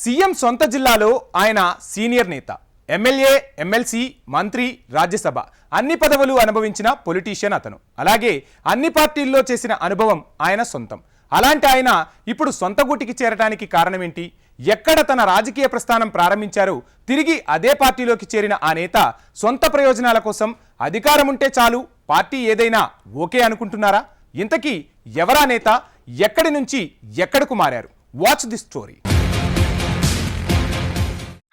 CM సొంత జిల్లాలో ఆయన సీనియర్ నేత, ఎమ్మెల్యే, ఎమ్మెల్సీ, మంత్రి, రాజ్యసభ అన్ని పదవులు అనుభవించిన పొలిటీషియన్ అతను. అలాగే అన్ని పార్టీల్లో చేసిన అనుభవం ఆయన సొంతం. అలాంటి ఆయన ఇప్పుడు సొంత గూటికి చేరడానికి కారణమేంటి? ఎక్కడ తన రాజకీయ ప్రస్థానం ప్రారంభించారో తిరిగి అదే పార్టీలోకి చేరిన ఆ నేత సొంత ప్రయోజనాల కోసం అధికారం ఉంటే చాలు పార్టీ ఏదైనా ఓకే అనుకుంటున్నారా? ఇంతకీ ఎవరా నేత? ఎక్కడి నుంచి ఎక్కడకు మారారు? Watch the story.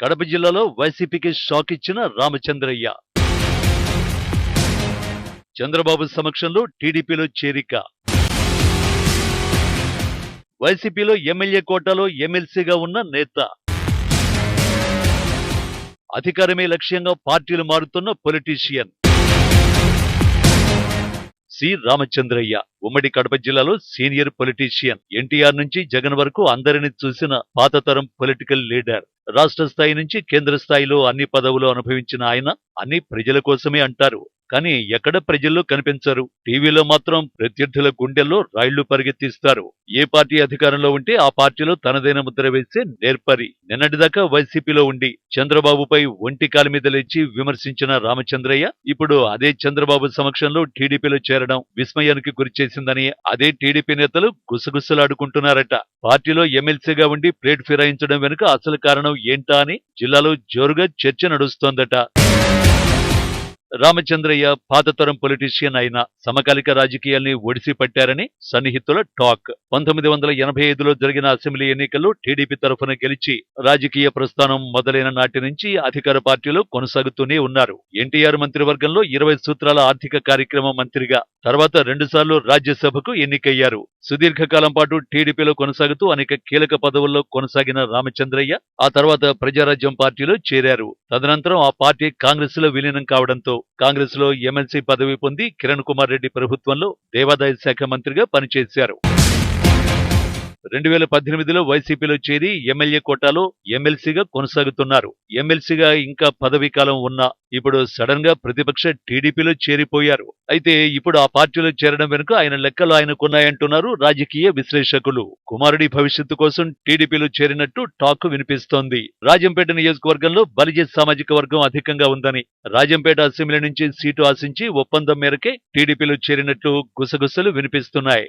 కడప జిల్లాలో వైసీపీకి షాక్ ఇచ్చిన రామచంద్రయ్య. చంద్రబాబు సమక్షంలో టీడీపీలో చేరిక. వైసీపీలో ఎమ్మెల్యే కోటాలో ఎమ్మెల్సీగా ఉన్న నేత. అధికారమే లక్ష్యంగా పార్టీలు మారుతున్న పొలిటీషియన్ సి రామచంద్రయ్య. ఉమ్మడి కడప జిల్లాలో సీనియర్ పొలిటీషియన్. ఎన్టీఆర్ నుంచి జగన్ వరకు అందరిని చూసిన పాతతరం పొలిటికల్ లీడర్. రాష్ట్ర స్థాయి నుంచి కేంద్ర స్థాయిలో అన్ని పదవులు అనుభవించిన ఆయన అన్ని ప్రజల కోసమే అంటారు. కానీ ఎక్కడ ప్రజల్లో కనిపించరు. టీవీలో మాత్రం ప్రత్యర్థుల గుండెల్లో రైళ్లు పరిగెత్తిస్తారు. ఏ పార్టీ అధికారంలో ఉంటే ఆ పార్టీలో తనదైన ముద్ర వేసే నేర్పరి. నిన్నటిదాకా వైసీపీలో ఉండి చంద్రబాబుపై ఒంటి కాలి మీద లేచి విమర్శించిన రామచంద్రయ్య ఇప్పుడు అదే చంద్రబాబు సమక్షంలో టీడీపీలో చేరడం విస్మయానికి గురిచేసిందని అదే టీడీపీ నేతలు గుసగుసలాడుకుంటున్నారట. పార్టీలో ఎమ్మెల్సీగా ఉండి ప్లేట్ ఫిరాయించడం వెనుక అసలు కారణం ఏంటా అని జిల్లాలో జోరుగా చర్చ నడుస్తోందట. రామచంద్రయ్య పాతతరం పొలిటీషియన్ అయిన సమకాలిక రాజకీయాల్ని ఒడిసి పట్టారని సన్నిహితుల టాక్. 1985లో జరిగిన అసెంబ్లీ ఎన్నికల్లో టీడీపీ తరఫున గెలిచి రాజకీయ ప్రస్థానం మొదలైన నాటి నుంచి అధికార పార్టీలో కొనసాగుతూనే ఉన్నారు. ఎన్టీఆర్ మంత్రివర్గంలో 20 సూత్రాల ఆర్థిక కార్యక్రమ మంత్రిగా, తర్వాత 2 సార్లు రాజ్యసభకు ఎన్నికయ్యారు. సుదీర్ఘకాలం పాటు టీడీపీలో కొనసాగుతూ అనేక కీలక పదవుల్లో కొనసాగిన రామచంద్రయ్య ఆ తర్వాత ప్రజారాజ్యం పార్టీలో చేరారు. తదనంతరం ఆ పార్టీ కాంగ్రెస్ లో విలీనం కావడంతో కాంగ్రెస్ లో ఎమ్మెల్సీ పదవి పొంది కిరణ్ కుమార్ రెడ్డి ప్రభుత్వంలో దేవాదాయ శాఖ మంత్రిగా పనిచేశారు. 2018లో వైసీపీలో చేరి ఎమ్మెల్యే కోటాలో ఎమ్మెల్సీగా కొనసాగుతున్నారు. ఎమ్మెల్సీగా ఇంకా పదవీ కాలం ఉన్నా ఇప్పుడు సడన్ గా ప్రతిపక్ష టీడీపీలో చేరిపోయారు. అయితే ఇప్పుడు ఆ పార్టీలో చేరడం వెనుక ఆయన లెక్కలు ఆయనకున్నాయంటున్నారు రాజకీయ విశ్లేషకులు. కుమారుడి భవిష్యత్తు కోసం టీడీపీలో చేరినట్టు టాక్ వినిపిస్తోంది. రాజంపేట నియోజకవర్గంలో బలిజ సామాజిక వర్గం అధికంగా ఉందని, రాజంపేట అసెంబ్లీ నుంచి సీటు ఆశించి ఒప్పందం మేరకే టీడీపీలో చేరినట్టు గుసగుసలు వినిపిస్తున్నాయి.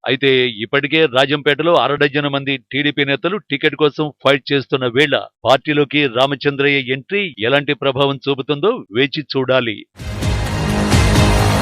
అయితే ఇప్పటికే రాజంపేటలో 6 డజన్ మంది టీడీపీ నేతలు టికెట్ కోసం ఫైట్ చేస్తున్న వేళ పార్టీలోకి రామచంద్రయ్య ఎంట్రీ ఎలాంటి ప్రభావం చూపుతుందో వేచి చూడాలి.